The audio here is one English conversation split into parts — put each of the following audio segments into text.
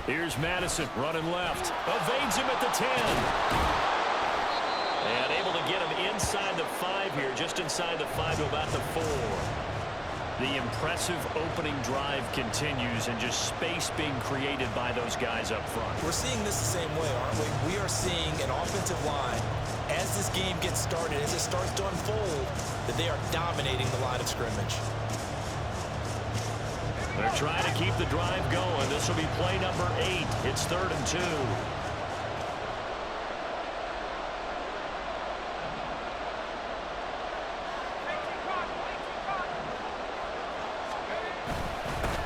Here's Madison running left. Evades him at the 10. And able to get him inside the 5 here, just inside the 5 to about the 4. The impressive opening drive continues and just space being created by those guys up front. We're seeing this the same way, aren't we? We are seeing an offensive line, as this game gets started, as it starts to unfold, that they are dominating the line of scrimmage. They're trying to keep the drive going. This will be play number 8. It's 3rd and 2.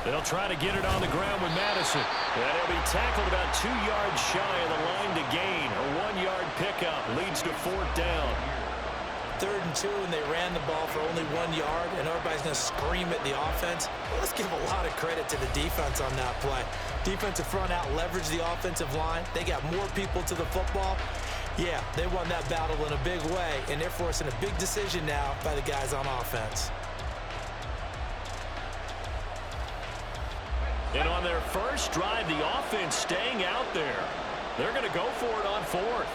They'll try to get it on the ground with Madison. And he'll be tackled about 2 yards shy of the line to gain. A 1-yard pickup leads to 4th down. 3rd and 2, and they ran the ball for only 1 yard, and everybody's going to scream at the offense. Let's give a lot of credit to the defense on that play. Defensive front out leveraged the offensive line. They got more people to the football. Yeah, they won that battle in a big way, and they're forcing a big decision now by the guys on offense. And on their first drive, the offense staying out there. They're going to go for it on 4th.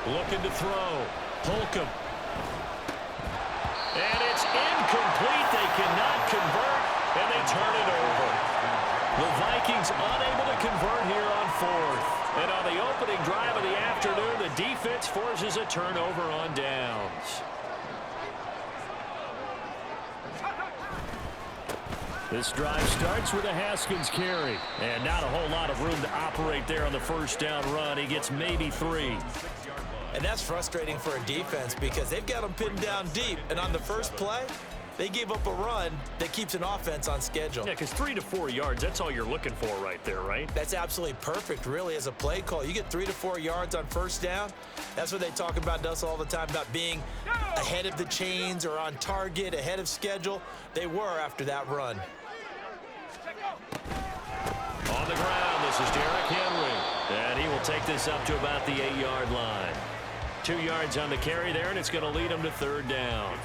Looking to throw. Holcomb. And it's incomplete. They cannot convert, and they turn it over. The Vikings unable to convert here on 4th. And on the opening drive of the afternoon, the defense forces a turnover on downs. This drive starts with a Haskins carry. And not a whole lot of room to operate there on the first down run. He gets maybe 3. And that's frustrating for a defense because they've got them pinned down deep. And on the first play, they gave up a run that keeps an offense on schedule. Yeah, because 3 to 4 yards, that's all you're looking for right there, right? That's absolutely perfect, really, as a play call. You get 3 to 4 yards on first down. That's what they talk about us all the time, about being ahead of the chains or on target, ahead of schedule. They were after that run. On the ground, this is Derrick Henry. And he will take this up to about the 8-yard line. 2 yards on the carry there, and it's going to lead him to 3rd down.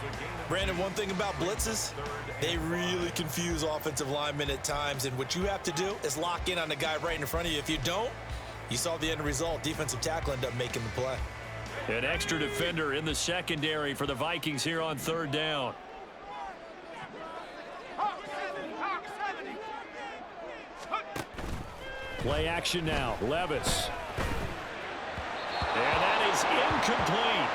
Brandon, one thing about blitzes, they really confuse offensive linemen at times, and what you have to do is lock in on the guy right in front of you. If you don't, you saw the end result. Defensive tackle ended up making the play. An extra defender in the secondary for the Vikings here on 3rd down. Play action now. Levis. And that is incomplete.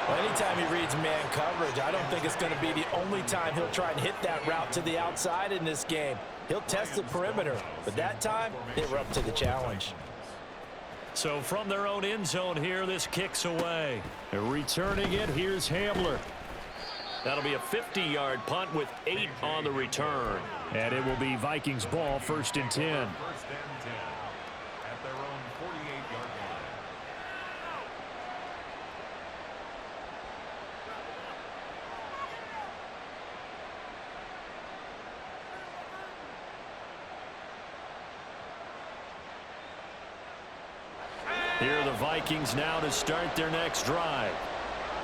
Well, anytime he reads man coverage, I don't think it's going to be the only time he'll try and hit that route to the outside in this game. He'll test the perimeter, but that time, they were up to the challenge. So from their own end zone here, this kicks away. And returning it, here's Hamler. That'll be a 50-yard punt with 8 on the return. And it will be Vikings ball, 1st and 10. Here are the Vikings now to start their next drive.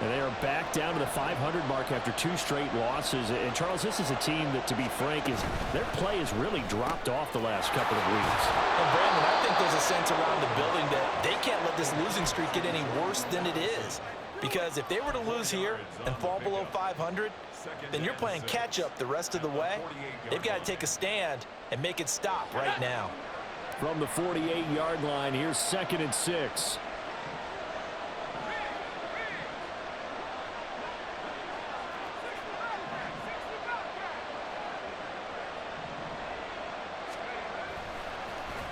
And they are back down to the 500 mark after 2 straight losses. And, Charles, this is a team that, to be frank, their play has really dropped off the last couple of weeks. And, Brandon, I think there's a sense around the building that they can't let this losing streak get any worse than it is. Because if they were to lose here and fall below 500, then you're playing catch-up the rest of the way. They've got to take a stand and make it stop right now. From the 48-yard line, here's 2nd and 6.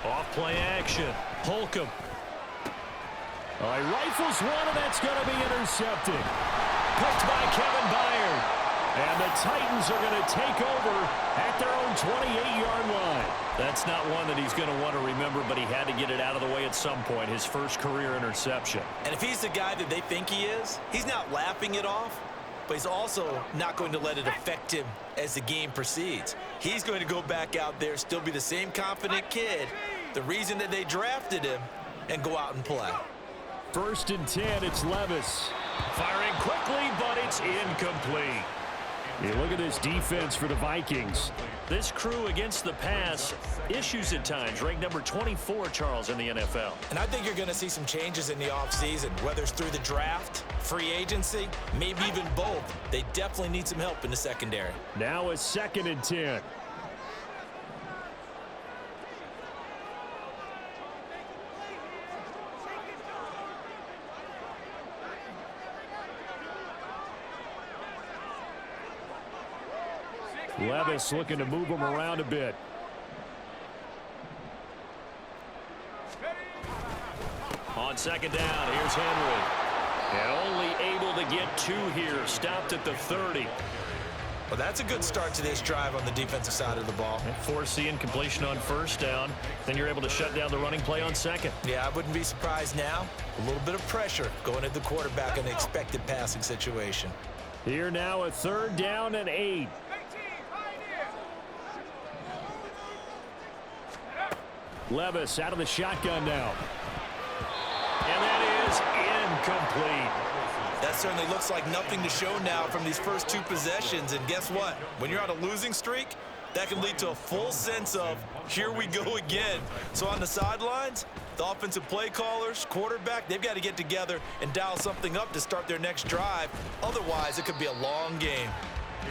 Off play action. Holcomb. He rifles one, and that's going to be intercepted. Picked by Kevin Byard. And the Titans are going to take over at their own 28-yard line. That's not one that he's going to want to remember, but he had to get it out of the way at some point, his first career interception. And if he's the guy that they think he is, he's not laughing it off, but he's also not going to let it affect him as the game proceeds. He's going to go back out there, still be the same confident kid, the reason that they drafted him, and go out and play. 1st and 10, it's Levis. Firing quickly, but it's incomplete. You look at this defense for the Vikings. This crew against the pass, issues at times, ranked number 24, Charles, in the NFL. And I think you're going to see some changes in the offseason, whether it's through the draft, free agency, maybe even both. They definitely need some help in the secondary. Now a 2nd and 10. Levis looking to move him around a bit. On 2nd down, here's Henry. And only able to get 2 here. Stopped at the 30. Well, that's a good start to this drive on the defensive side of the ball. Force the incompletion on 1st down. Then you're able to shut down the running play on 2nd. Yeah, I wouldn't be surprised now. A little bit of pressure going at the quarterback in the expected passing situation. Here now a 3rd down and 8. Levis out of the shotgun now. And that is incomplete. That certainly looks like nothing to show now from these first 2 possessions. And guess what? When you're on a losing streak, that can lead to a full sense of, here we go again. So on the sidelines, the offensive play callers, quarterback, they've got to get together and dial something up to start their next drive. Otherwise, it could be a long game.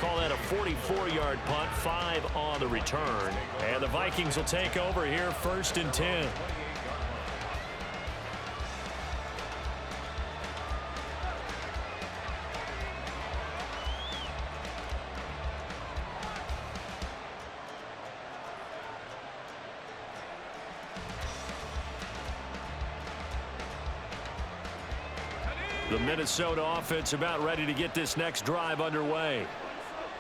Call that a 44-yard punt, 5 on the return. And the Vikings will take over here, 1st and 10. The Minnesota offense about ready to get this next drive underway.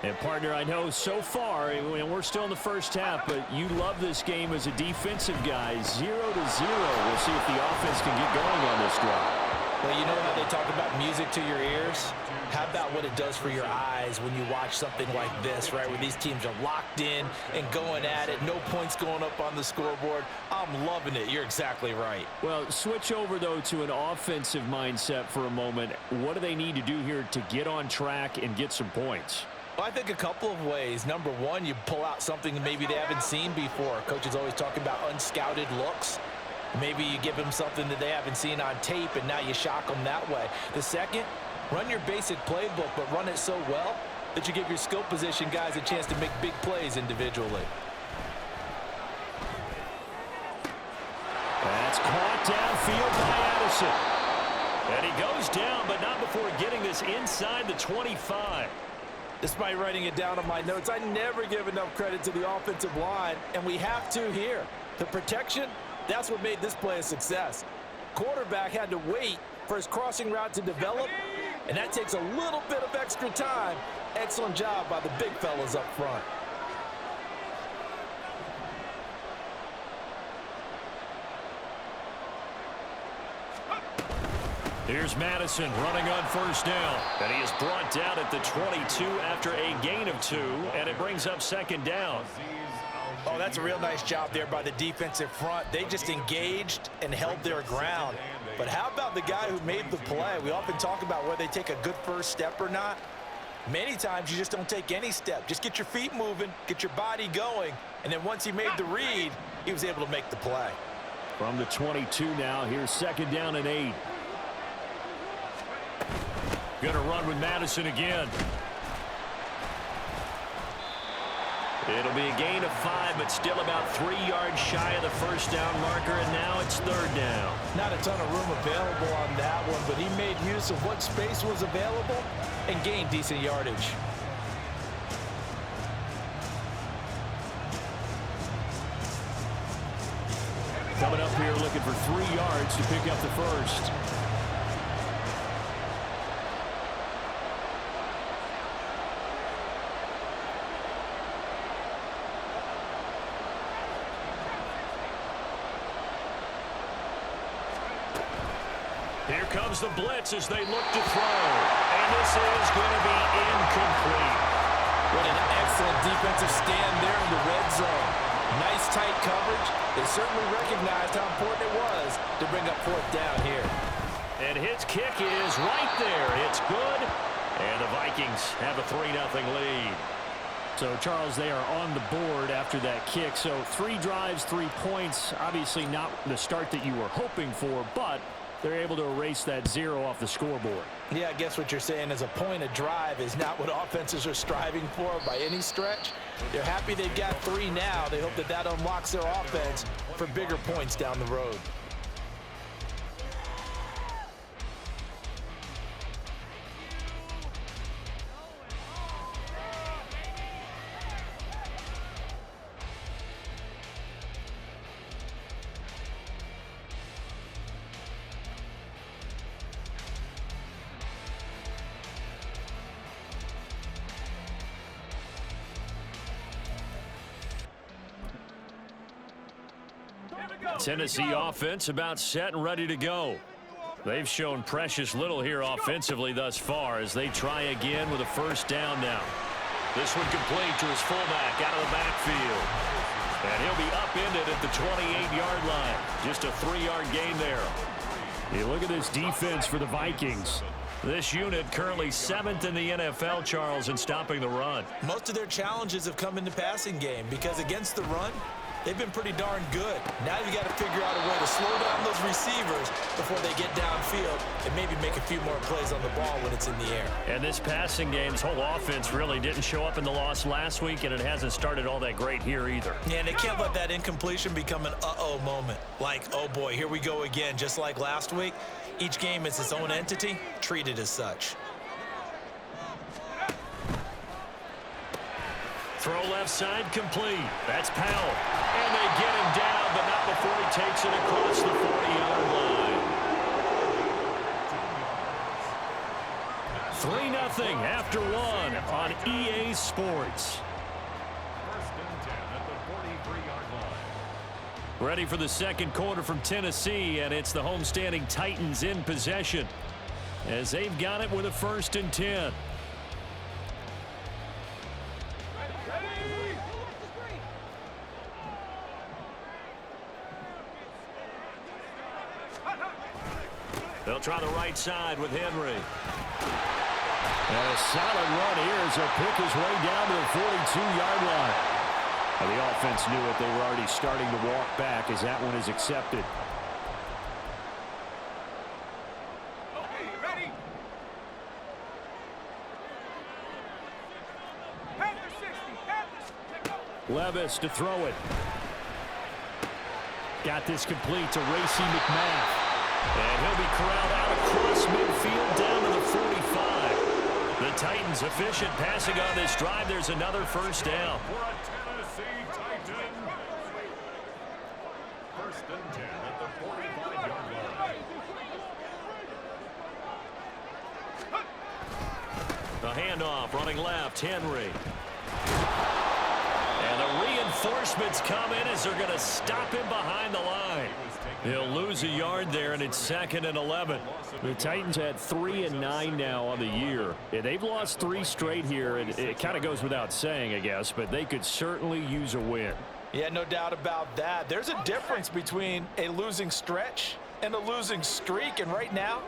And, partner, I know so far, and we're still in the first half, but you love this game as a defensive guy. 0-0. We'll see if the offense can get going on this drive. Well, you know how they talk about music to your ears? How about what it does for your eyes when you watch something like this, right, where these teams are locked in and going at it, no points going up on the scoreboard? I'm loving it. You're exactly right. Well, switch over, though, to an offensive mindset for a moment. What do they need to do here to get on track and get some points? Well, I think a couple of ways. Number one, you pull out something maybe they haven't seen before. Coach is always talking about unscouted looks. Maybe you give them something that they haven't seen on tape, and now you shock them that way. The second, run your basic playbook, but run it so well that you give your skill position guys a chance to make big plays individually. That's caught downfield by Addison. And he goes down, but not before getting this inside the 25. Despite writing it down on my notes, I never give enough credit to the offensive line, and we have to here. The protection, that's what made this play a success. Quarterback had to wait for his crossing route to develop, and that takes a little bit of extra time. Excellent job by the big fellas up front. Here's Madison running on 1st down. And he is brought down at the 22 after a gain of 2, and it brings up 2nd down. Oh, that's a real nice job there by the defensive front. They just engaged and held their ground. But how about the guy who made the play? We often talk about whether they take a good first step or not. Many times you just don't take any step. Just get your feet moving, get your body going, and then once he made the read, he was able to make the play. From the 22 now, here's 2nd down and 8. Going to run with Madison again. It'll be a gain of 5, but still about 3 yards shy of the 1st down marker, and now it's 3rd down. Not a ton of room available on that one, but he made use of what space was available and gained decent yardage. Coming up here looking for 3 yards to pick up the 1st. Here comes the blitz as they look to throw. And this is going to be incomplete. What an excellent defensive stand there in the red zone. Nice tight coverage. They certainly recognized how important it was to bring up 4th down here. And his kick is right there. It's good. And the Vikings have a 3-0 lead. So, Charles, they are on the board after that kick. So, 3 drives, 3 points. Obviously not the start that you were hoping for, but they're able to erase that 0 off the scoreboard. Yeah, I guess what you're saying is a point a drive is not what offenses are striving for by any stretch. They're happy they've got 3 now. They hope that that unlocks their offense for bigger points down the road. Tennessee offense about set and ready to go. They've shown precious little here offensively thus far as they try again with a first down now. This one complete to his fullback out of the backfield. And he'll be upended at the 28-yard line. Just a 3-yard gain there. You look at this defense for the Vikings. This unit currently 7th in the NFL, Charles, in stopping the run. Most of their challenges have come in the passing game because against the run, they've been pretty darn good. Now you've got to figure out a way to slow down those receivers before they get downfield and maybe make a few more plays on the ball when it's in the air. And this passing game's whole offense really didn't show up in the loss last week, and it hasn't started all that great here either. Yeah, and they can't let that incompletion become an uh-oh moment. Like, oh boy, here we go again, just like last week. Each game is its own entity, treated as such. Throw left side complete. That's Powell. And they get him down, but not before he takes it across the 40-yard line. 3-0 after 1 on EA Sports. Ready for the second quarter from Tennessee, and it's the homestanding Titans in possession as they've got it with a 1st and 10. They'll try the right side with Henry. And a solid run here as he'll pick his way down to the 42-yard line. And the offense knew it. They were already starting to walk back as that one is accepted. Okay, ready? Levis to throw it. Got this complete to Racey McMath. And he'll be corralled out across midfield down to the 45. The Titans efficient passing on this drive. There's another first down. For a Tennessee Titan. 1st and 10 at the 45-yard line. The handoff running left, Henry. And the reinforcements come in as they're going to stop him behind the line. He'll lose a yard there, and it's 2nd and 11. The Titans had 3 and 9 now on the year. They've lost 3 straight here, and it kind of goes without saying, I guess, but they could certainly use a win. Yeah, no doubt about that. There's a difference between a losing stretch and a losing streak, and right now,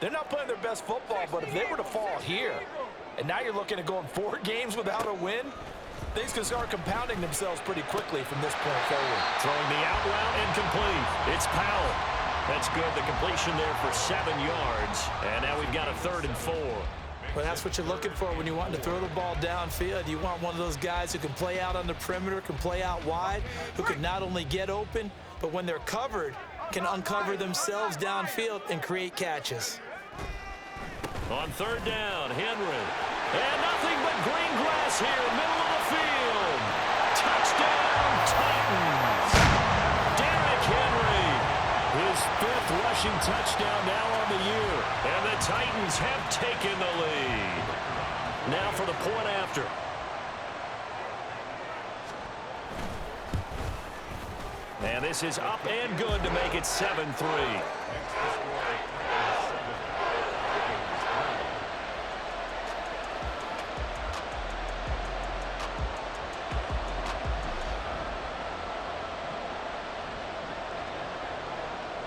they're not playing their best football, but if they were to fall here, and now you're looking at going 4 games without a win, things can start compounding themselves pretty quickly from this point forward. Throwing the out route incomplete. It's Powell. That's good. The completion there for 7 yards. And now we've got a 3rd and 4. Well, that's what you're looking for when you want to throw the ball downfield. You want one of those guys who can play out on the perimeter, can play out wide, who can not only get open, but when they're covered, can uncover themselves downfield and create catches. On 3rd down, Henry. And nothing but green grass here, middle of the field. Touchdown, Titans. Derrick Henry. His 5th rushing touchdown now on the year. And the Titans have taken the lead. Now for the point after. And this is up and good to make it 7-3.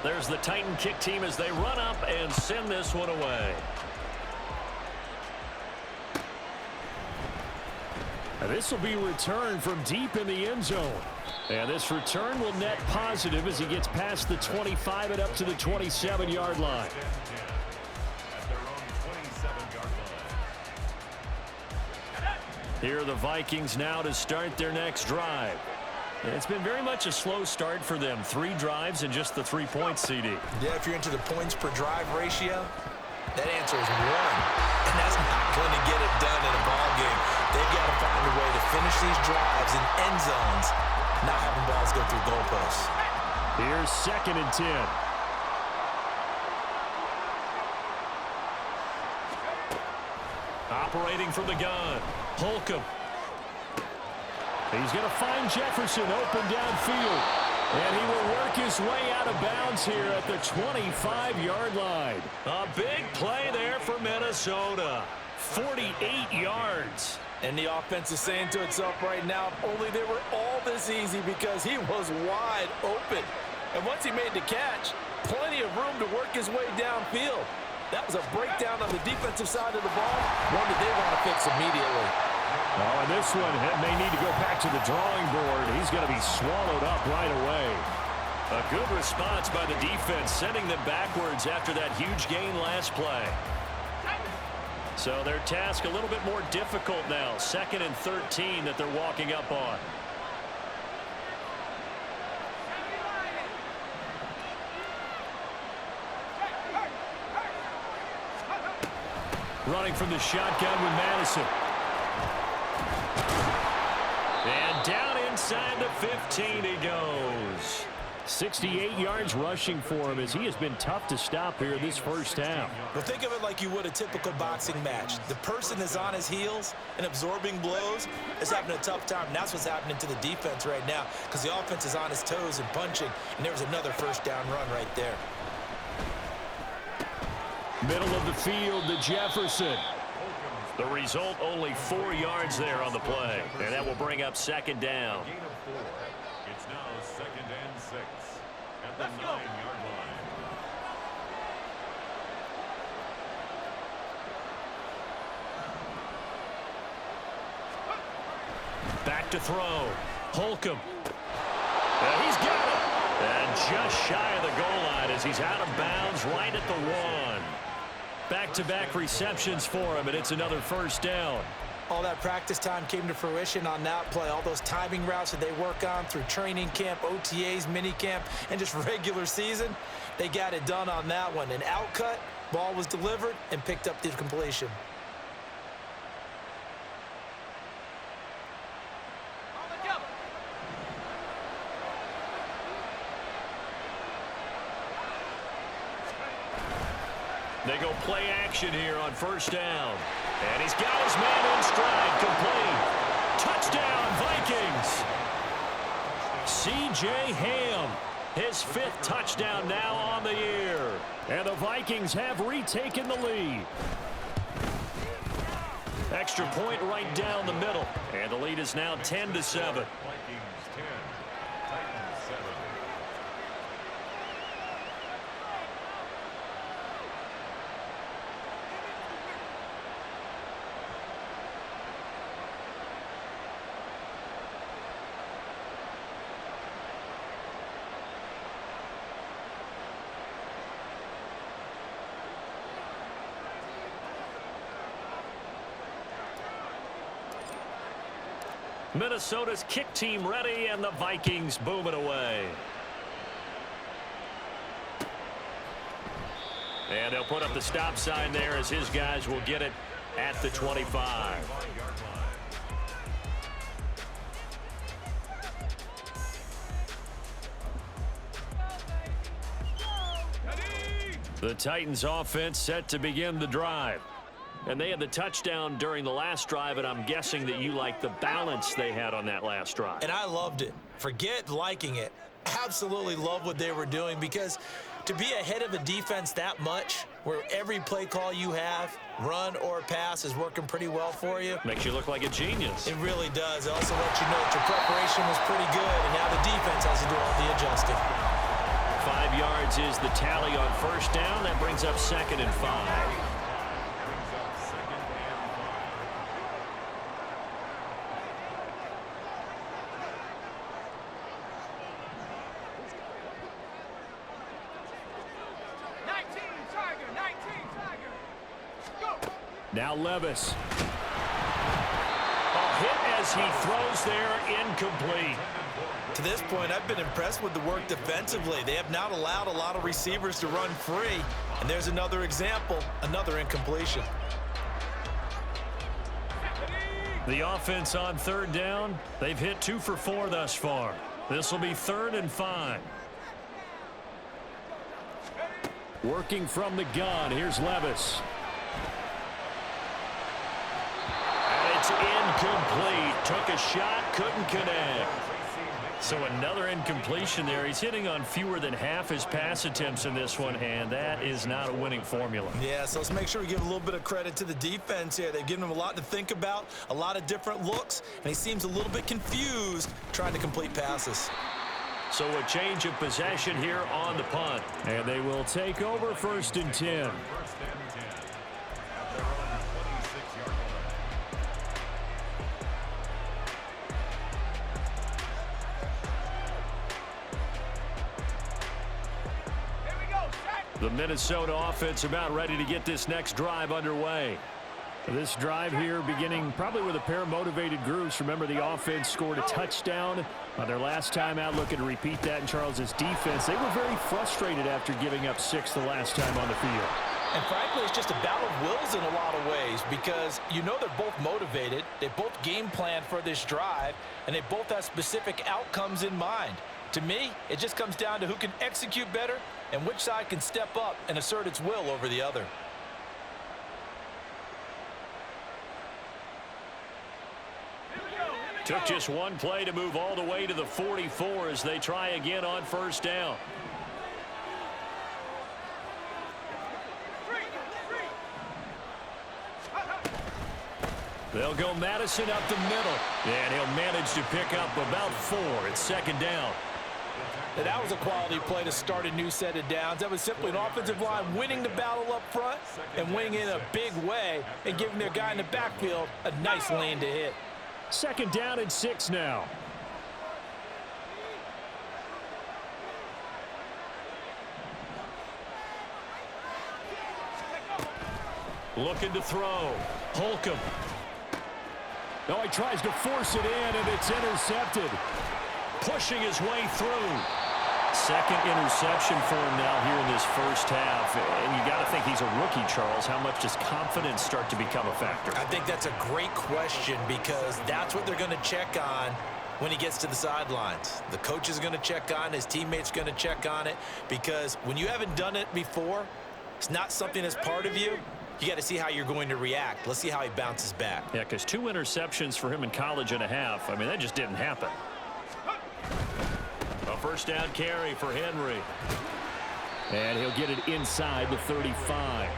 Their Here's the Titan kick team as they run up and send this one away. And this will be returned from deep in the end zone. And this return will net positive as he gets past the 25 and up to the 27-yard line. Here are the Vikings now to start their next drive. It's been very much a slow start for them. 3 drives and just the 3 points, CD. Yeah, if you're into the points per drive ratio, that answer is 1. And that's not going to get it done in a ball game. They've got to find a way to finish these drives in end zones, not having balls go through goalposts. Here's 2nd and 10. Operating from the gun. Holcomb. He's going to find Jefferson open downfield. And he will work his way out of bounds here at the 25-yard line. A big play there for Minnesota. 48 yards. And the offense is saying to itself right now, if only they were all this easy, because he was wide open. And once he made the catch, plenty of room to work his way downfield. That was a breakdown on the defensive side of the ball, one that they want to fix immediately. Oh, and this one may need to go back to the drawing board. He's going to be swallowed up right away. A good response by the defense, sending them backwards after that huge gain last play. So their task a little bit more difficult now. 2nd and 13 that they're walking up on. Running from the shotgun with Madison. And down inside the 15 he goes. 68 yards rushing for him as he has been tough to stop here this first half. Well, think of it like you would a typical boxing match. The person is on his heels and absorbing blows is having a tough time. And that's what's happening to the defense right now, because the offense is on his toes and punching. And there was another first down run right there. Middle of the field to Jefferson. The result, only 4 yards there on the play. And that will bring up 2nd down. Gain of 4. It's now 2nd and 6 at the 9-yard line. Back to throw. Holcomb. And he's got it. And just shy of the goal line as he's out of bounds right at the 1. Back-to-back receptions for him, and it's another first down. All that practice time came to fruition on that play. All those timing routes that they work on through training camp, OTAs, minicamp, and just regular season, they got it done on that one. An outcut, ball was delivered, and picked up the completion. They go play action here on first down. And he's got his man in stride, complete. Touchdown, Vikings. C.J. Ham, his 5th touchdown now on the year. And the Vikings have retaken the lead. Extra point right down the middle. And the lead is now 10-7. Vikings 10, Titans 7. Minnesota's kick team ready, and the Vikings booming away. And they'll put up the stop sign there as his guys will get it at the 25. The Titans offense set to begin the drive. And they had the touchdown during the last drive, and I'm guessing that you like the balance they had on that last drive. And I loved it. Forget liking it. Absolutely love what they were doing, because to be ahead of a defense that much, where every play call you have, run or pass, is working pretty well for you. Makes you look like a genius. It really does. It also lets you know that your preparation was pretty good, and now the defense has to do all the adjusting. 5 yards is the tally on first down. That brings up 2nd and 5. Now Levis. A hit as he throws there, incomplete. To this point, I've been impressed with the work defensively. They have not allowed a lot of receivers to run free. And there's another example, another incompletion. The offense on 3rd down. They've hit 2 for 4 thus far. This will be 3rd and 5. Working from the gun. Here's Levis. And it's incomplete. Took a shot, couldn't connect. So another incompletion there. He's hitting on fewer than half his pass attempts in this one, and that is not a winning formula. Yeah, so let's make sure we give a little bit of credit to the defense here. They've given him a lot to think about, a lot of different looks, and he seems a little bit confused trying to complete passes. So a change of possession here on the punt. And they will take over 1st and 10. The Minnesota offense about ready to get this next drive underway. This drive here beginning probably with a pair of motivated groups. Remember, the offense scored a touchdown on their last time out, looking to repeat that in Charles's defense. They were very frustrated after giving up 6 the last time on the field. And frankly, it's just a battle of wills in a lot of ways because you know they're both motivated. They both game plan for this drive, and they both have specific outcomes in mind. To me, it just comes down to who can execute better and which side can step up and assert its will over the other. Took just one play to move all the way to the 44 as they try again on 1st down. They'll go Madison up the middle, and he'll manage to pick up about 4. It's 2nd down. And that was a quality play to start a new set of downs. That was simply an offensive line winning the battle up front and winning in a big way and giving their guy in the backfield a nice lane to hit. 2nd down and 6 now. Looking to throw. Holcomb. No, he tries to force it in, and it's intercepted. Pushing his way through. 2nd interception for him now here in this 1st half. And you got to think he's a rookie, Charles. How much does confidence start to become a factor? I think that's a great question because that's what they're going to check on when he gets to the sidelines. The coach is going to check on, his teammates going to check on it because when you haven't done it before, it's not something that's part of you. You got to see how you're going to react. Let's see how he bounces back. Yeah, because 2 interceptions for him in college and a half. I mean, that just didn't happen. A 1st down carry for Henry. And he'll get it inside the 35.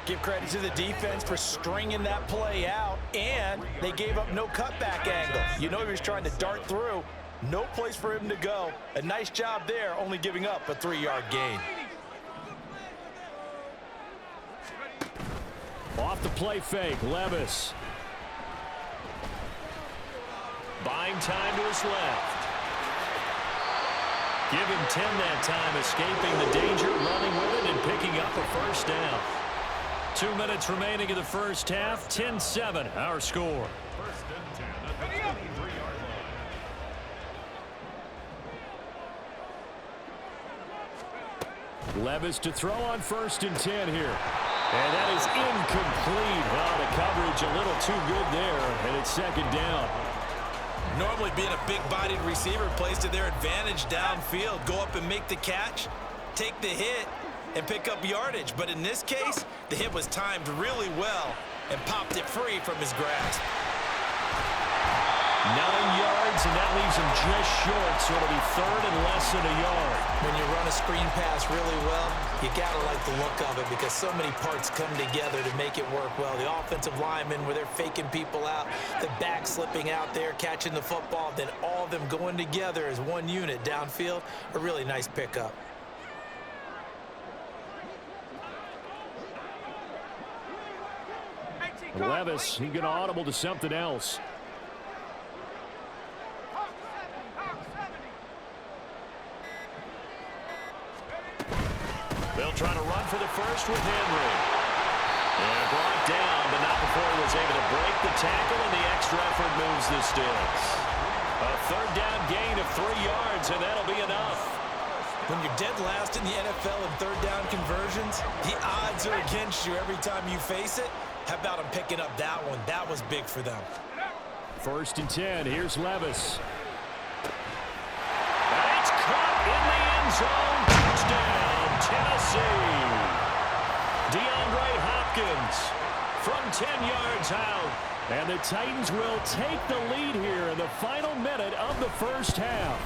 Give credit to the defense for stringing that play out, and they gave up no cutback angle. You know he was trying to dart through. No place for him to go. A nice job there, only giving up a 3-yard gain. Off the play fake, Levis. Buying time to his left. Give him 10 that time, escaping the danger, running with it, and picking up a 1st down. 2 minutes remaining in the 1st half, 10-7, our score. 1st and 10 at the 23-yard line. Levis to throw on 1st and 10 here. And that is incomplete. Well, the coverage a little too good there, and it's 2nd down. Normally being a big-bodied receiver plays to their advantage downfield. Go up and make the catch, take the hit, and pick up yardage. But in this case, the hit was timed really well and popped it free from his grasp. 9 yards, and that leaves him just short, so it'll be 3rd and less than a yard. When you run a screen pass really well, you got to like the look of it because so many parts come together to make it work well. The offensive linemen, where they're faking people out, the back slipping out there, catching the football, then all of them going together as one unit downfield, a really nice pickup. Levis, he going to audible to something else. They'll try to run for the first with Henry. And brought down, but not before he was able to break the tackle, and the extra effort moves the sticks. A third down gain of 3 yards, and that'll be enough. When you're dead last in the NFL in third down conversions, the odds are against you every time you face it. How about them picking up that one? That was big for them. 1st and 10. Here's Levis. And it's caught in the end zone. Touchdown, Tennessee. DeAndre Hopkins from 10 yards out. And the Titans will take the lead here in the final minute of the first half.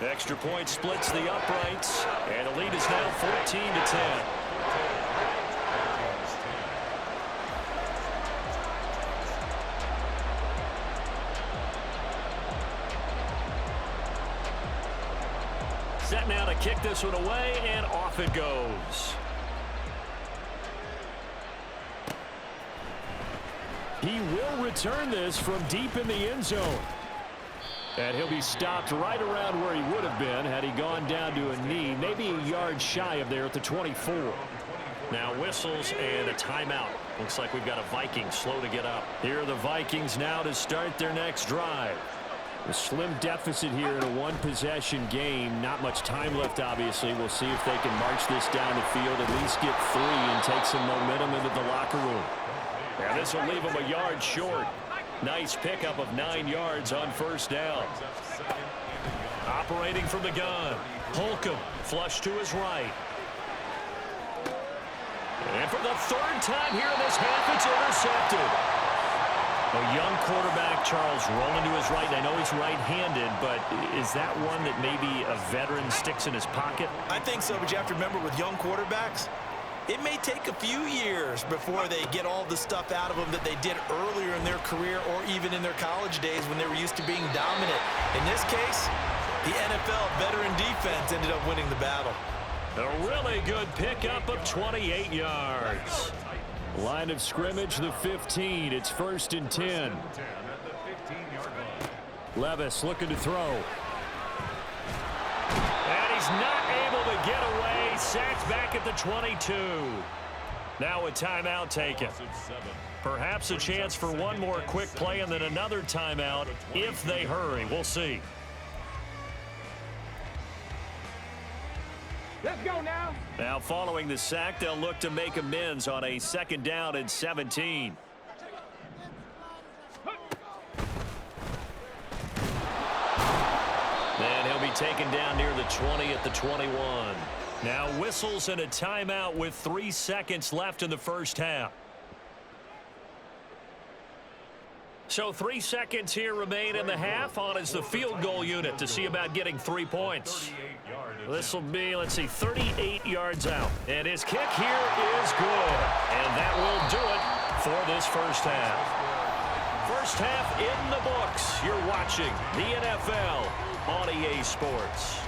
Extra point splits the uprights, and the lead is now 14-10. Set now to kick this one away, and off it goes. He will return this from deep in the end zone. And he'll be stopped right around where he would have been had he gone down to a knee, maybe a yard shy of there at the 24. Now whistles and a timeout. Looks like we've got a Vikings slow to get up. Here are the Vikings now to start their next drive. A slim deficit here in a one-possession game. Not much time left, obviously. We'll see if they can march this down the field, at least get 3 and take some momentum into the locker room. And this will leave them a yard short. Nice pickup of 9 yards on first down. Operating from the gun. Holcomb flush to his right. And for the 3rd time here in this half, it's intercepted. A young quarterback, Charles, rolling to his right. And I know he's right-handed, but is that one that maybe a veteran sticks in his pocket? I think so, but you have to remember with young quarterbacks, it may take a few years before they get all the stuff out of them that they did earlier in their career or even in their college days when they were used to being dominant. In this case, the NFL veteran defense ended up winning the battle. A really good pickup of 28 yards. Line of scrimmage, the 15. It's 1st and 10. Levis looking to throw. And he's not able to get away. Sacked back at the 22. Now a timeout taken. Perhaps a chance for one more quick play and then another timeout if they hurry. We'll see. Let's go now. Now following the sack, they'll look to make amends on a 2nd down and 17. And he'll be taken down near the 20 at the 21. Now whistles and a timeout with 3 seconds left in the first half. So 3 seconds here remain in the half. On is the field goal unit to see about getting 3 points. This will be, let's see, 38 yards out. And his kick here is good. And that will do it for this first half. First half in the books. You're watching the NFL on EA Sports.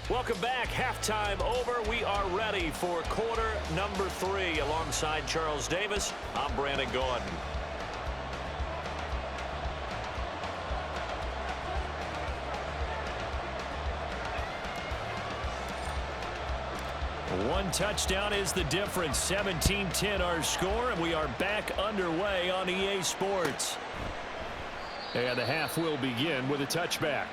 Welcome back. Halftime over. We are ready for quarter number 3. Alongside Charles Davis, I'm Brandon Gordon. One touchdown is the difference. 17-10 our score, and we are back underway on EA Sports. And the half will begin with a touchback.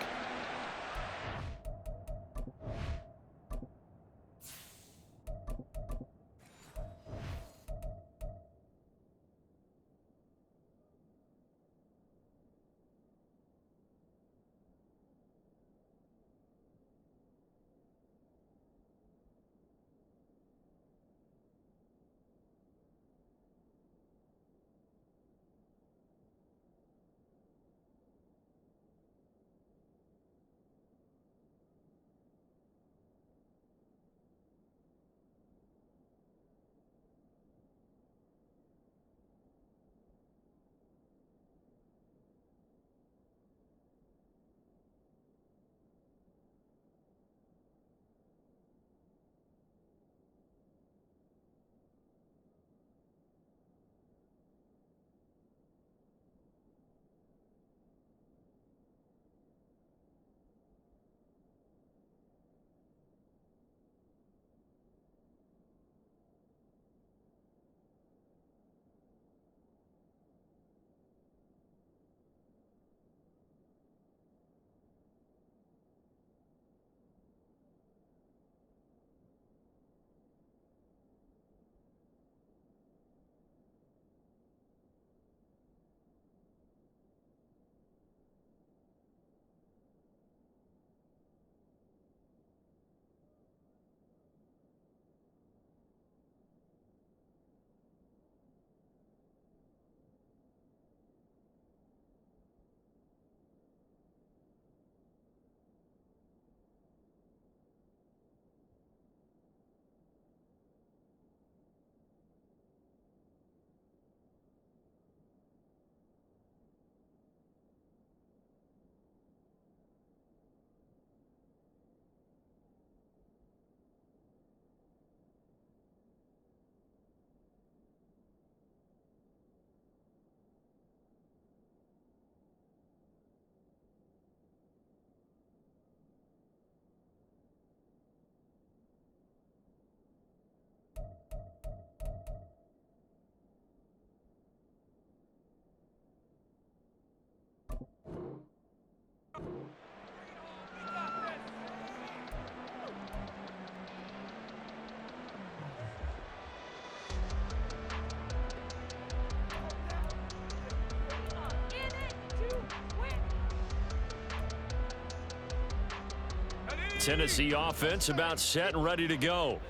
Tennessee offense about set and ready to go.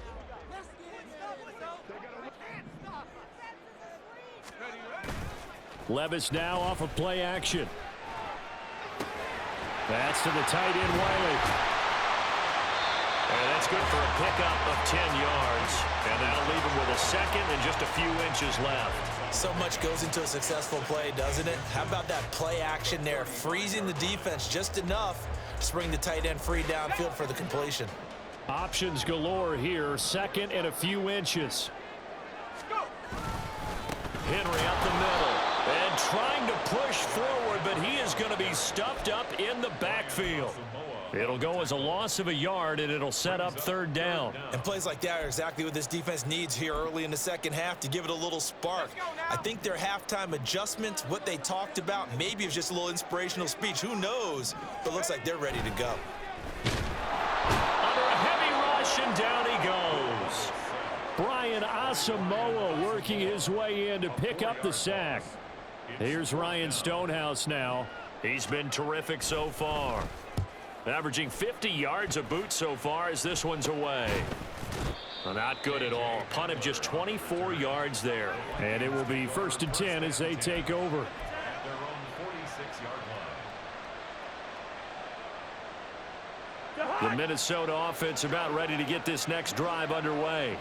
Levis now off of play action. That's to the tight end, Wiley. And that's good for a pickup of 10 yards. And that'll leave him with a second and just a few inches left. So much goes into a successful play, doesn't it? How about that play action there? Freezing the defense just enough to bring the tight end free downfield for the completion. Options galore here. Second and a few inches. Henry up the middle. And trying to push forward, but he is going to be stuffed up in the backfield. It'll go as a loss of a yard, and it'll set up third down. And plays like that are exactly what this defense needs here early in the second half to give it a little spark. I think their halftime adjustments, what they talked about, maybe it was just a little inspirational speech. Who knows? But it looks like they're ready to go. Under a heavy rush, and down he goes. Brian Asamoah working his way in to pick up the sack. Here's Ryan Stonehouse now. He's been terrific so far. Averaging 50 yards a boot so far as this one's away. Well, not good at all. Punt of just 24 yards there. And it will be 1st and 10 as they take over. At their own 46-yard line. The Minnesota offense about ready to get this next drive underway.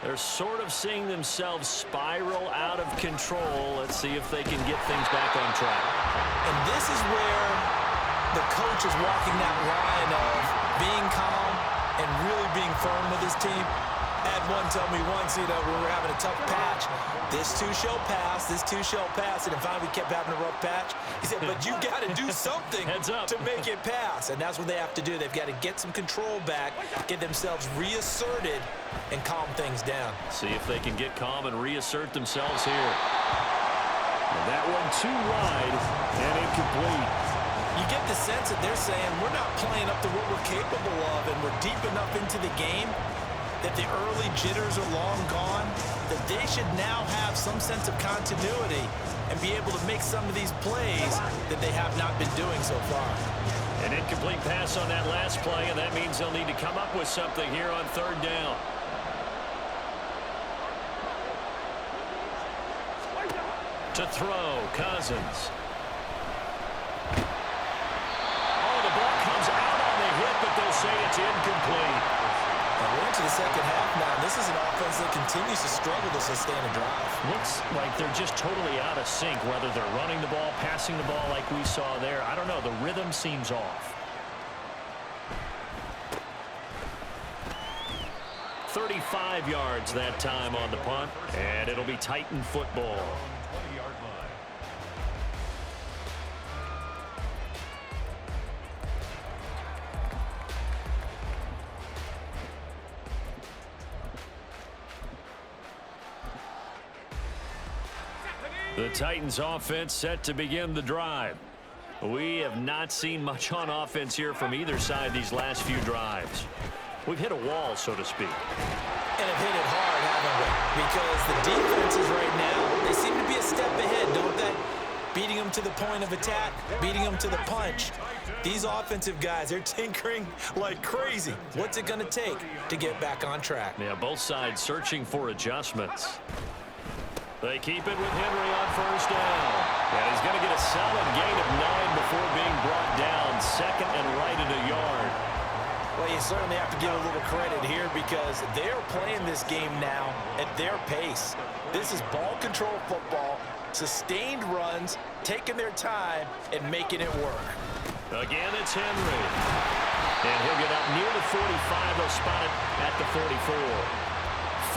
They're sort of seeing themselves spiral out of control. Let's see if they can get things back on track. And this is where the coach is walking that line of being calm and really being firm with his team. I had one tell me once, we were having a tough patch. This too shall pass, this too shall pass. And finally we kept having a rough patch. He said, but you got to do something to make it pass. And that's what they have to do. They've got to get some control back, get themselves reasserted, and calm things down. See if they can get calm and reassert themselves here. And that one too wide and incomplete. You get the sense that they're saying we're not playing up to what we're capable of, and we're deep enough into the game that the early jitters are long gone, that they should now have some sense of continuity and be able to make some of these plays that they have not been doing so far. An incomplete pass on that last play, and that means they'll need to come up with something here on third down. To throw, Cousins. Oh, the ball comes out on the hit, but they'll say it's incomplete. And we're into the second half now. This is an offense that continues to struggle to sustain a drive. Looks like they're just totally out of sync, whether they're running the ball, passing the ball like we saw there. I don't know. The rhythm seems off. 35 yards that time on the punt, and it'll be Titan football. 20-yard line. The Titans offense set to begin the drive. We have not seen much on offense here from either side these last few drives. We've hit a wall, so to speak. And have hit it hard, haven't we? Because the defenses right now, they seem to be a step ahead, don't they? Beating them to the point of attack, beating them to the punch. These offensive guys, they're tinkering like crazy. What's it going to take to get back on track? Yeah, both sides searching for adjustments. They keep it with Henry on first down. And he's going to get a solid gain of 9 before being brought down. Second and right at a yard. Well, you certainly have to give a little credit here because they're playing this game now at their pace. This is ball control football, sustained runs, taking their time, and making it work. Again, it's Henry. And he'll get up near the 45. They'll spot it at the 44.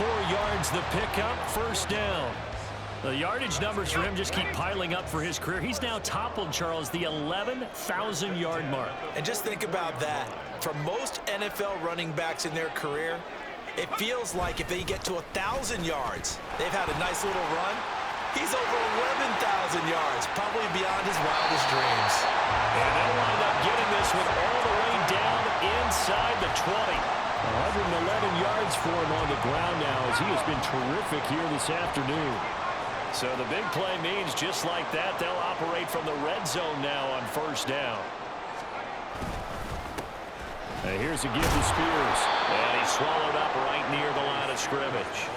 4 yards the pickup, first down. The yardage numbers for him just keep piling up for his career. He's now toppled, Charles, the 11,000-yard mark. And just think about that. For most NFL running backs in their career, it feels like if they get to 1,000 yards, they've had a nice little run. He's over 11,000 yards, probably beyond his wildest dreams. And they'll wind up getting this one all the way down inside the 20. 111 yards for him on the ground now as he has been terrific here this afternoon. So the big play means just like that, they'll operate from the red zone now on first down. And here's a give to Spears. And he's swallowed up right near the line of scrimmage.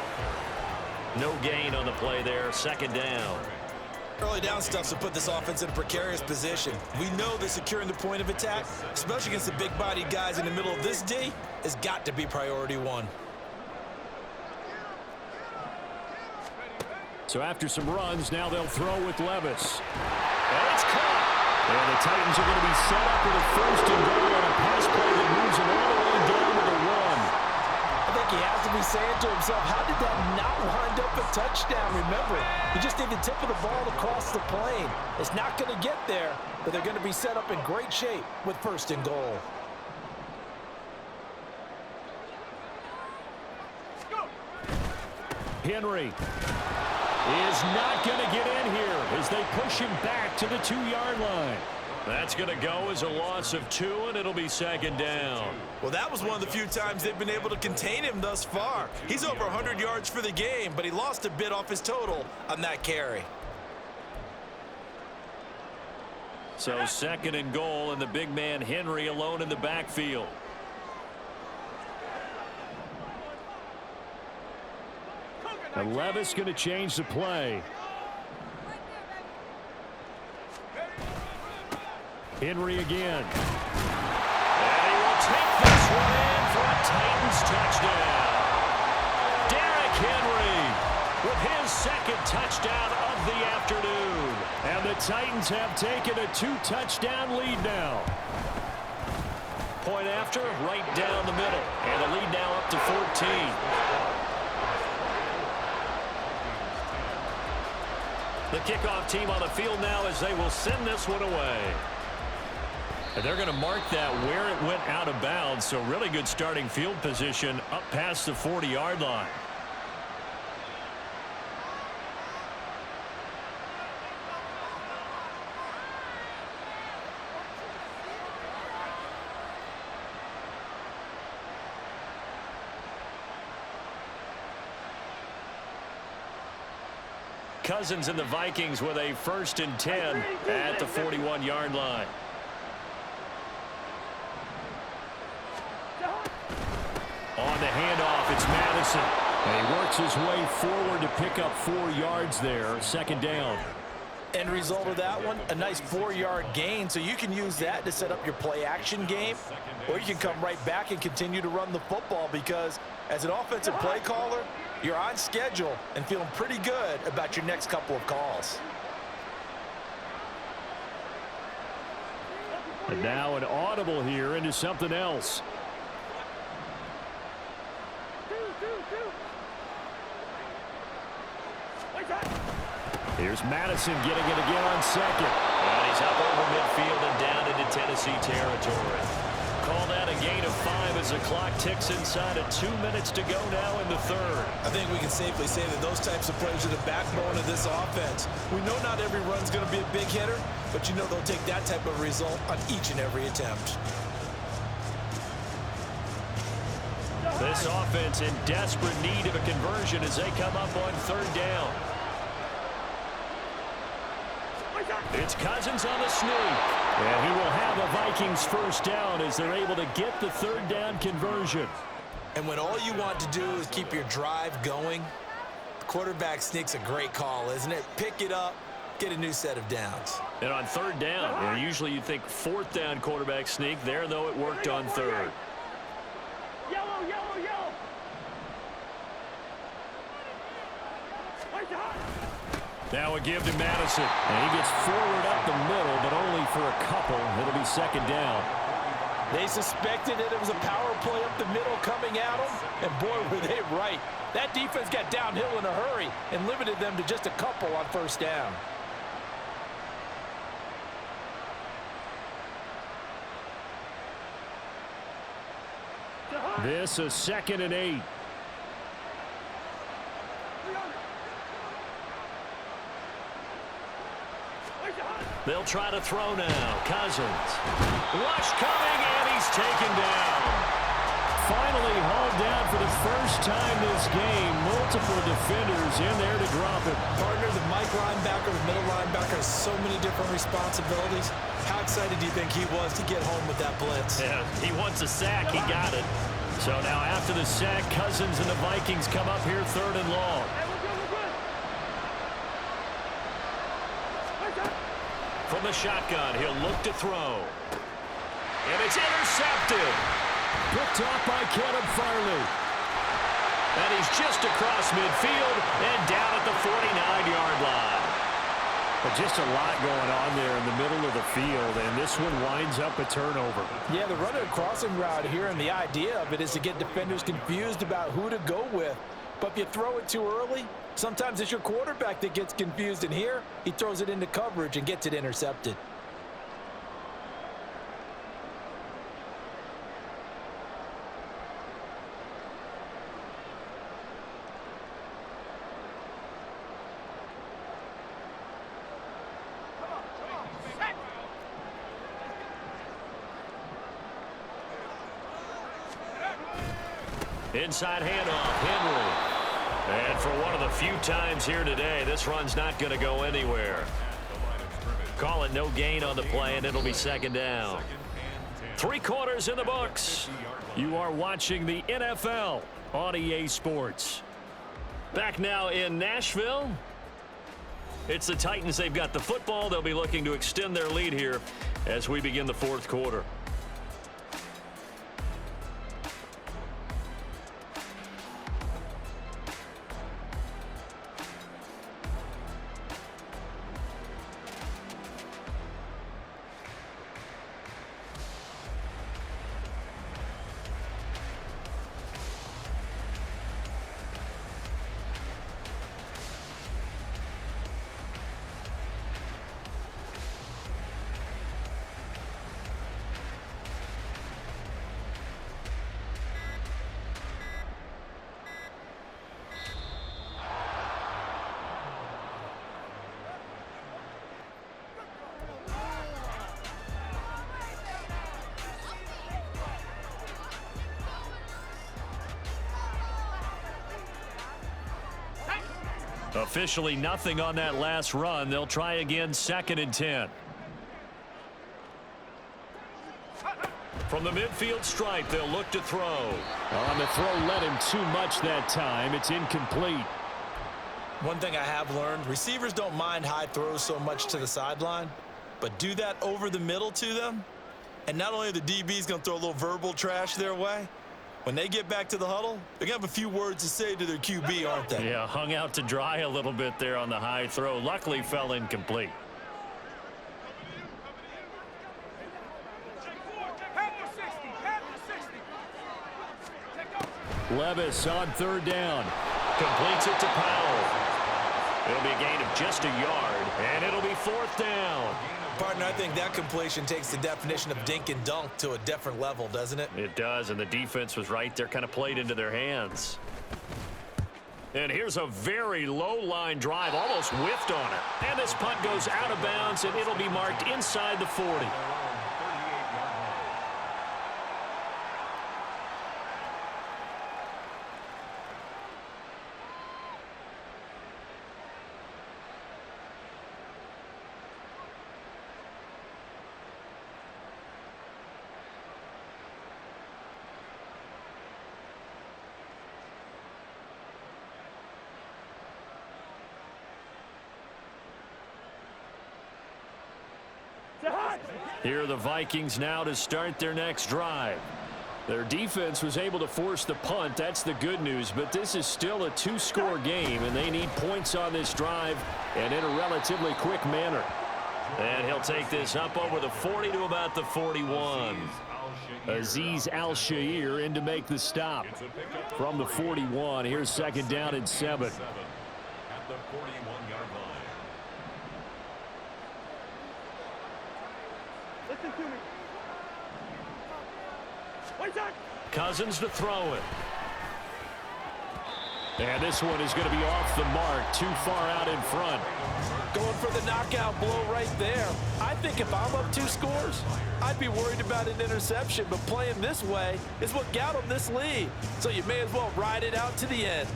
No gain on the play there. Second down. Early down stuff to put this offense in a precarious position. We know that securing the point of attack, especially against the big-bodied guys in the middle of this D, has got to be priority one. So after some runs, now they'll throw with Levis. And it's caught. And the Titans are going to be set up with a first and goal on a pass play that moves them all the way down to the 1. I think he has to be saying to himself, how did that not wind up a touchdown? Remember, you just need the tip of the ball across the plane. It's not going to get there, but they're going to be set up in great shape with first and goal. Henry is not going to get in here as they push him back to the 2-yard line. That's going to go as a loss of 2, and it'll be second down. Well, that was one of the few times they've been able to contain him thus far. He's over 100 yards for the game, but he lost a bit off his total on that carry. So second and goal, and the big man Henry alone in the backfield. And Levis going to change the play. Henry again. And he will take this one in for a Titans touchdown. Derrick Henry with his second touchdown of the afternoon. And the Titans have taken a 2-touchdown lead now. Point after, right down the middle. And the lead now up to 14. The kickoff team on the field now as they will send this one away. And they're going to mark that where it went out of bounds. So really good starting field position up past the 40-yard line. Cousins and the Vikings with a 1st and 10 at the 41-yard line. On the handoff, it's Madison. And he works his way forward to pick up 4 yards there. Second down. End result of that one, a nice 4-yard gain, so you can use that to set up your play-action game, or you can come right back and continue to run the football because as an offensive play caller, you're on schedule and feeling pretty good about your next couple of calls. And now an audible here into something else. Here's Madison getting it again on second. And he's up over midfield and down into Tennessee territory. Call that a gain of 5 as the clock ticks inside of 2 minutes to go now in the third. I think we can safely say that those types of plays are the backbone of this offense. We know not every run's going to be a big hitter, but you know they'll take that type of result on each and every attempt. This offense in desperate need of a conversion as they come up on third down. It's Cousins on the sneak. And he will have a Vikings first down as they're able to get the third down conversion. And when all you want to do is keep your drive going, the quarterback sneak's a great call, isn't it? Pick it up, get a new set of downs. And on third down, usually you think fourth down quarterback sneak. There, though, it worked on third. Yellow, yellow, yellow. Now a give to Madison. And he gets forward up the middle, but only for a couple. It'll be second down. They suspected that it was a power play up the middle coming at them, and boy, were they right. That defense got downhill in a hurry and limited them to just a couple on first down. This is 2nd and 8. They'll try to throw now. Cousins. Rush coming, and he's taken down. finally hauled down for the first time this game. Multiple defenders in there to drop it. Partner, the Mike linebacker, the middle linebacker has so many different responsibilities. How excited do you think he was to get home with that blitz? Yeah, he wants a sack. He got it. So now after the sack, Cousins and the Vikings come up here 3rd and long. From the shotgun, he'll look to throw. And it's intercepted. Picked off by Caleb Farley. And he's just across midfield and down at the 49-yard line. But just a lot going on there in the middle of the field, and this one winds up a turnover. Yeah, they're running a crossing route here, and the idea of it is to get defenders confused about who to go with. But if you throw it too early, sometimes it's your quarterback that gets confused, and here he throws it into coverage and gets it intercepted. Inside handoff, Henry. And for one of the few times here today, this run's not going to go anywhere. Call it no gain on the play, and it'll be 2nd down. 3 quarters in the books. You are watching the NFL on EA Sports. Back now in Nashville. It's the Titans. They've got the football. They'll be looking to extend their lead here as we begin the 4th quarter. Officially nothing on that last run. They'll try again, 2nd and 10. From the midfield stripe, they'll look to throw. On the throw, let him too much that time. It's incomplete. One thing I have learned, receivers don't mind high throws so much to the sideline, but do that over the middle to them, and not only are the DBs going to throw a little verbal trash their way, when they get back to the huddle, they're going to have a few words to say to their QB, aren't they? Yeah, hung out to dry a little bit there on the high throw. Luckily fell incomplete. Levis on 3rd down. Completes it to Powell. It'll be a gain of just a yard, and it'll be 4th down. Partner, I think that completion takes the definition of dink and dunk to a different level, doesn't it? It does, and the defense was right there, kind of played into their hands. And here's a very low line drive, almost whiffed on it. And this punt goes out of bounds, and it'll be marked inside the 40. Here are the Vikings now to start their next drive. Their defense was able to force the punt. That's the good news, but this is still a 2-score game, and they need points on this drive and in a relatively quick manner. And he'll take this up over the 40 to about the 41. Azeez Al-Shaair in to make the stop. From the 41, here's 2nd down and 7. At the 41-yard line. Listen to me. One time. Cousins to throw it. And this one is going to be off the mark, too far out in front. Going for the knockout blow right there. I think if I'm up 2 scores, I'd be worried about an interception, but playing this way is what got them this lead. So you may as well ride it out to the end.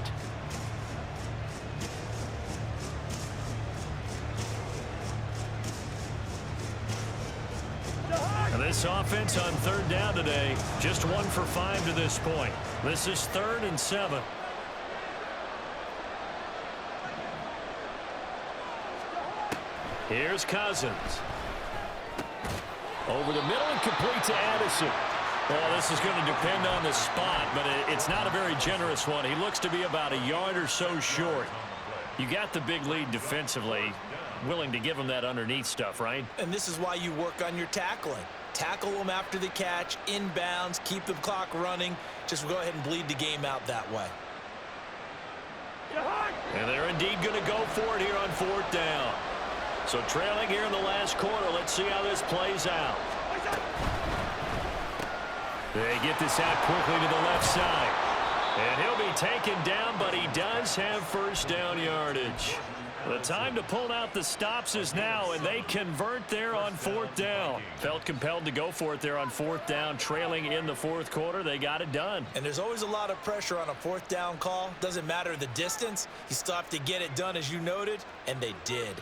And this offense on 3rd down today, just 1 for 5 to this point. This is 3rd and 7. Here's Cousins. Over the middle and complete to Addison. Well, this is going to depend on the spot, but it's not a very generous one. He looks to be about a yard or so short. You got the big lead defensively. Willing to give him that underneath stuff, right? And this is why you work on your tackling. Tackle them after the catch, inbounds, keep the clock running. Just go ahead and bleed the game out that way. And they're indeed going to go for it here on 4th down. So trailing here in the last quarter. Let's see how this plays out. They get this out quickly to the left side. And he'll be taken down, but he does have 1st down yardage. The time to pull out the stops is now, and they convert there on 4th down. Felt compelled to go for it there on 4th down, trailing in the 4th quarter. They got it done. And there's always a lot of pressure on a 4th down call. Doesn't matter the distance. You still have to get it done, as you noted, and they did.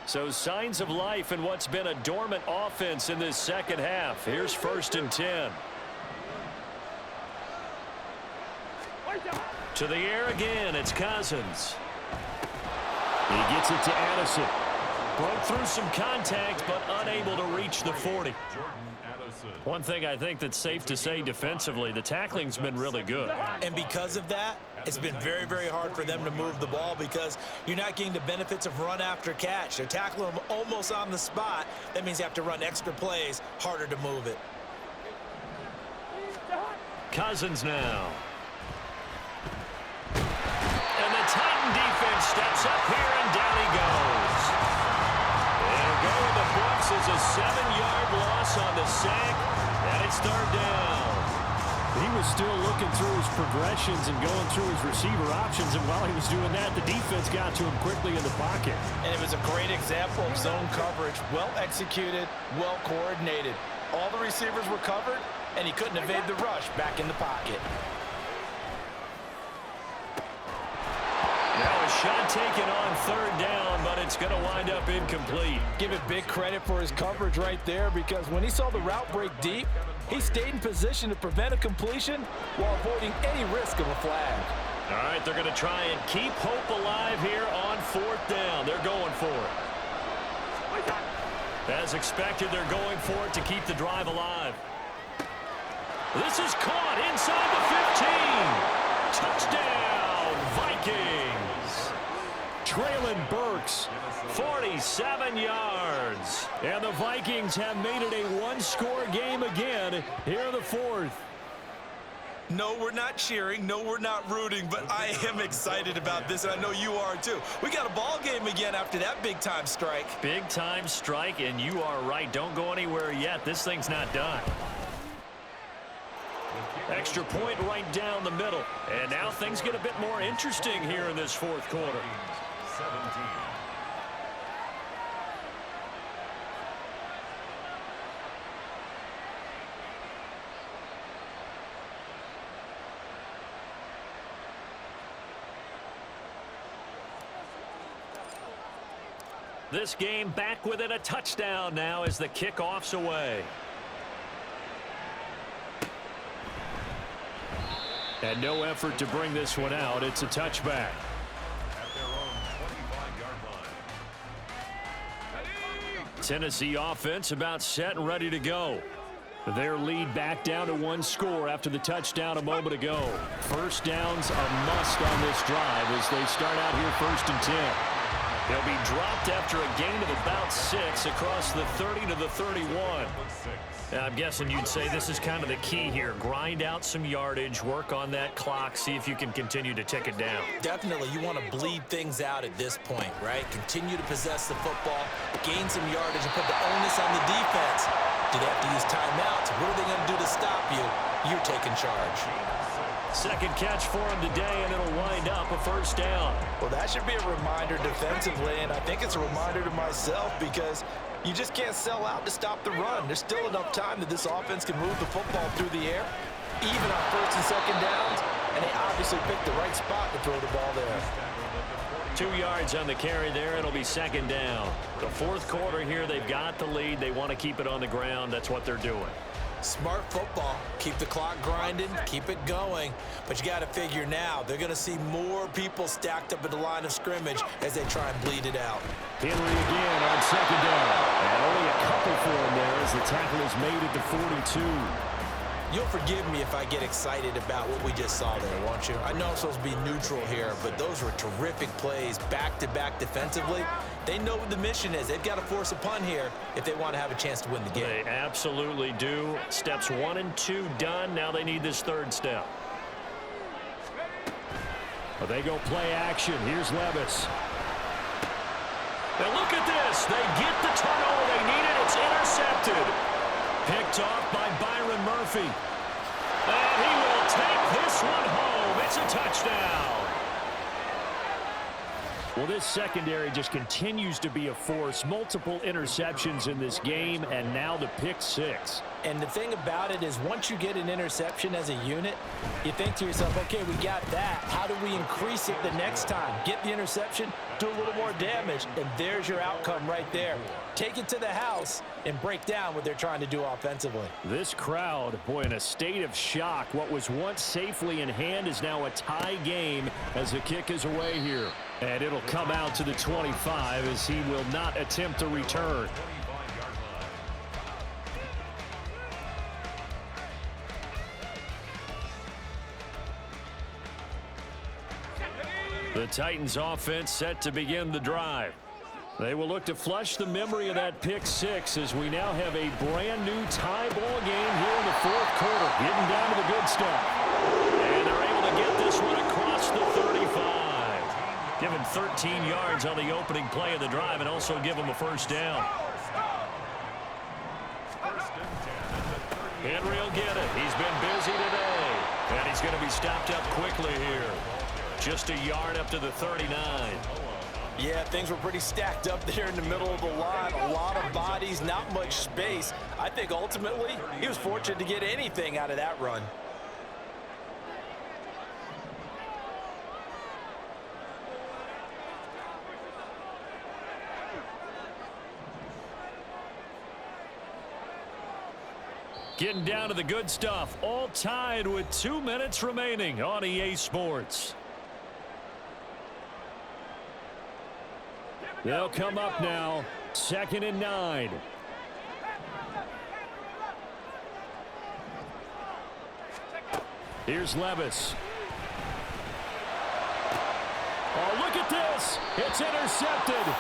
So signs of life in what's been a dormant offense in this 2nd half. Here's 1st and 10. To the air again, it's Cousins. He gets it to Addison. Broke through some contact, but unable to reach the 40. One thing I think that's safe to say defensively, the tackling's been really good. And because of that, it's been very, very hard for them to move the ball because you're not getting the benefits of run after catch. They're tackling them almost on the spot. That means you have to run extra plays, harder to move it. Cousins now. And the Titan defense steps up here, and down he goes. It'll go in the books as a 7-yard loss on the sack, and it's 3rd down. He was still looking through his progressions and going through his receiver options, and while he was doing that, the defense got to him quickly in the pocket. And it was a great example of zone coverage. Well executed, well coordinated. All the receivers were covered, and he couldn't evade the rush back in the pocket. Now a shot taken on 3rd down, but it's going to wind up incomplete. Give it big credit for his coverage right there, because when he saw the route break deep, he stayed in position to prevent a completion while avoiding any risk of a flag. All right, they're going to try and keep hope alive here on 4th down. They're going for it. As expected, they're going for it to keep the drive alive. This is caught inside the 15. Touchdown, Vikings. Traylon Burks, 47 yards. And the Vikings have made it a 1-score game again here in the 4th. No, we're not cheering. No, we're not rooting, but I am excited about this, and I know you are too. We got a ball game again after that big-time strike. Big-time strike, and you are right. Don't go anywhere yet. This thing's not done. Extra point right down the middle. And now things get a bit more interesting here in this 4th quarter. 17. This game back within a touchdown now as the kickoff's away. And no effort to bring this one out. It's a touchback. At their own 25-yard line. Tennessee offense about set and ready to go. Their lead back down to 1 score after the touchdown a moment ago. 1st down's a must on this drive as they start out here 1st and 10. They'll be dropped after a gain of about 6 across the 30 to the 31. I'm guessing you'd say this is kind of the key here. Grind out some yardage, work on that clock, see if you can continue to tick it down. Definitely, you want to bleed things out at this point, right? Continue to possess the football, gain some yardage, and put the onus on the defense. Do they have to use timeouts? What are they going to do to stop you? You're taking charge. Second catch for him today, and it'll wind up a first down. Well, that should be a reminder defensively, and I think it's a reminder to myself because you just can't sell out to stop the run. There's still enough time that this offense can move the football through the air, even on first and second downs, and they obviously picked the right spot to throw the ball there. 2 yards on the carry there. It'll be second down. The fourth quarter here, they've got the lead. They want to keep it on the ground. That's what they're doing. Smart football. Keep the clock grinding, keep it going. But you got to figure now, they're going to see more people stacked up at the line of scrimmage as they try and bleed it out. Henry again on second down. And only a couple for him there as the tackle is made at the 42. You'll forgive me if I get excited about what we just saw there, won't you? I know I'm supposed to be neutral here, but those were terrific plays back-to-back defensively. They know what the mission is. They've got to force a punt here if they want to have a chance to win the game. They absolutely do. Steps 1 and 2 done. Now they need this third step. Well, they go play action. Here's Levis. Now look at this. They get the turnover they needed. It's intercepted. Picked off by Byron Murphy. And he will take this one home. It's a touchdown. Well, this secondary just continues to be a force. Multiple interceptions in this game, and now the pick 6. And the thing about it is once you get an interception as a unit, you think to yourself, okay, we got that. How do we increase it the next time? Get the interception, do a little more damage, and there's your outcome right there. Take it to the house and break down what they're trying to do offensively. This crowd, boy, in a state of shock. What was once safely in hand is now a tie game as the kick is away here. And it'll come out to the 25 as he will not attempt to return. The Titans offense set to begin the drive. They will look to flush the memory of that pick 6 as we now have a brand new tie ball game here in the fourth quarter. Getting down to the good stuff. And they're able to get this one across the 35. Given 13 yards on the opening play of the drive and also give them a first down. Henry will get it. He's been busy today. And he's going to be stopped up quickly here. Just a yard up to the 39. Yeah, things were pretty stacked up there in the middle of the line. A lot of bodies, not much space. I think ultimately he was fortunate to get anything out of that run. Getting down to the good stuff. All tied with 2 minutes remaining on EA Sports. They'll come up now. 2nd and 9. Here's Levis. Oh, look at this. It's intercepted.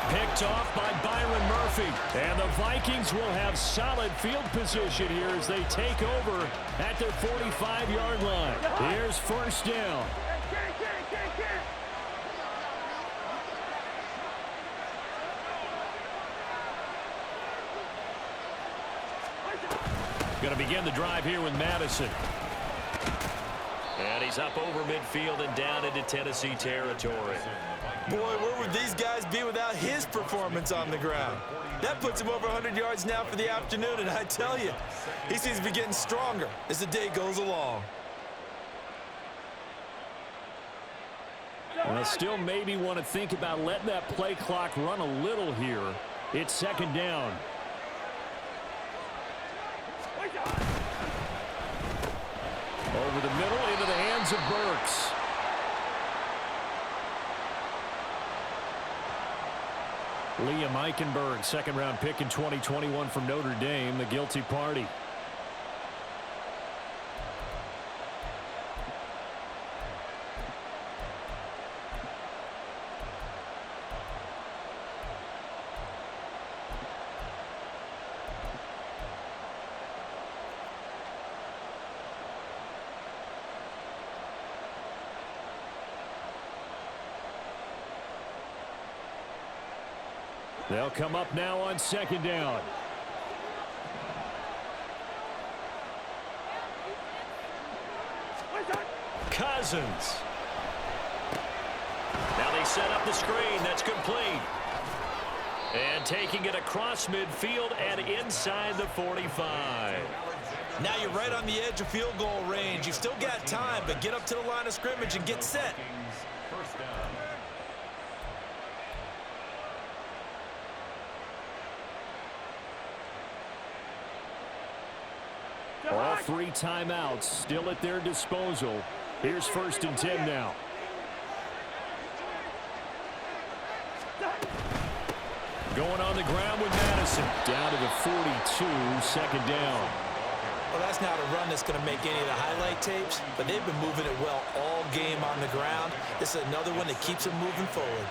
Picked off by Byron Murphy. And the Vikings will have solid field position here as they take over at their 45-yard line. Here's first down. Going to begin the drive here with Madison. And he's up over midfield and down into Tennessee territory. Boy, where would these guys be without his performance on the ground? That puts him over 100 yards now for the afternoon, and I tell you, he seems to be getting stronger as the day goes along. Well, still maybe want to think about letting that play clock run a little here. It's second down. Over the middle into the hands of Burks. Liam Eichenberg, second-round pick in 2021 from Notre Dame, the guilty party. They'll come up now on second down. Cousins. Now they set up the screen. That's complete. And taking it across midfield and inside the 45. Now you're right on the edge of field goal range. You've still got time, but get up to the line of scrimmage and get set. First down. All 3 timeouts still at their disposal. Here's 1st and 10 now. Going on the ground with Madison. Down to the 42, 2nd down. Well, that's not a run that's going to make any of the highlight tapes, but they've been moving it well all game on the ground. This is another one that keeps them moving forward.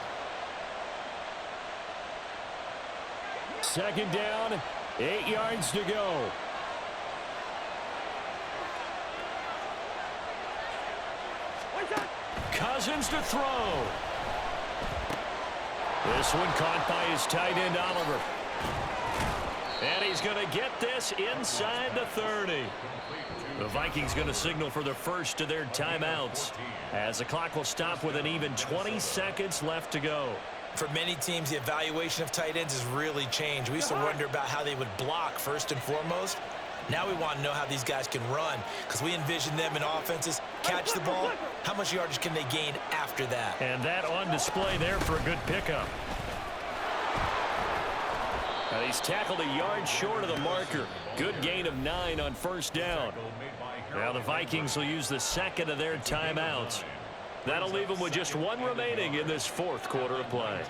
2nd down, 8 yards to go. Cousins to throw. This one caught by his tight end, Oliver. And he's going to get this inside the 30. The Vikings going to signal for the first of their timeouts as the clock will stop with an even 20 seconds left to go. For many teams, the evaluation of tight ends has really changed. We used to wonder about how they would block first and foremost. Now we want to know how these guys can run because we envision them in offenses. Catch the ball. How much yardage can they gain after that? And that on display there for a good pickup. He's tackled a yard short of the marker. Good gain of 9 on 1st down. Now the Vikings will use the 2nd of their timeouts. That'll leave them with just 1 remaining in this 4th quarter of play.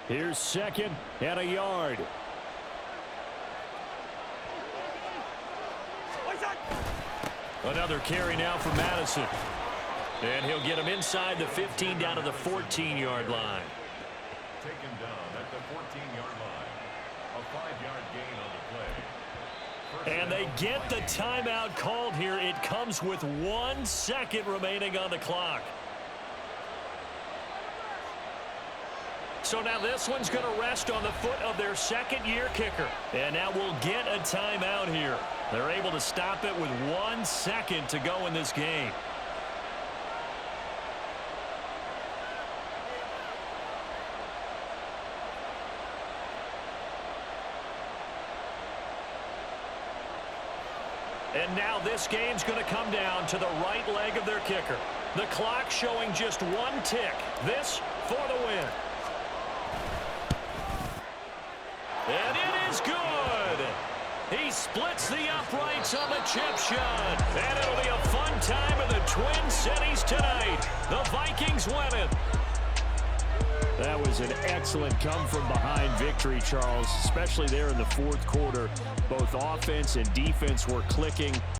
Here's 2nd and a yard. Another carry now for Madison. And he'll get him inside the 15 down to the 14-yard line. Taken down at the 14-yard line. A 5-yard gain on the play. And they get the timeout called here. It comes with 1 second remaining on the clock. So now this one's going to rest on the foot of their 2nd-year kicker. And now we'll get a timeout here. They're able to stop it with 1 second to go in this game. And now this game's going to come down to the right leg of their kicker. The clock showing just 1 tick. This for the win. And it is good. He splits the uprights on the chip shot. And it'll be a fun time in the Twin Cities tonight. The Vikings win it. That was an excellent come-from-behind victory, Charles, especially there in the 4th quarter. Both offense and defense were clicking.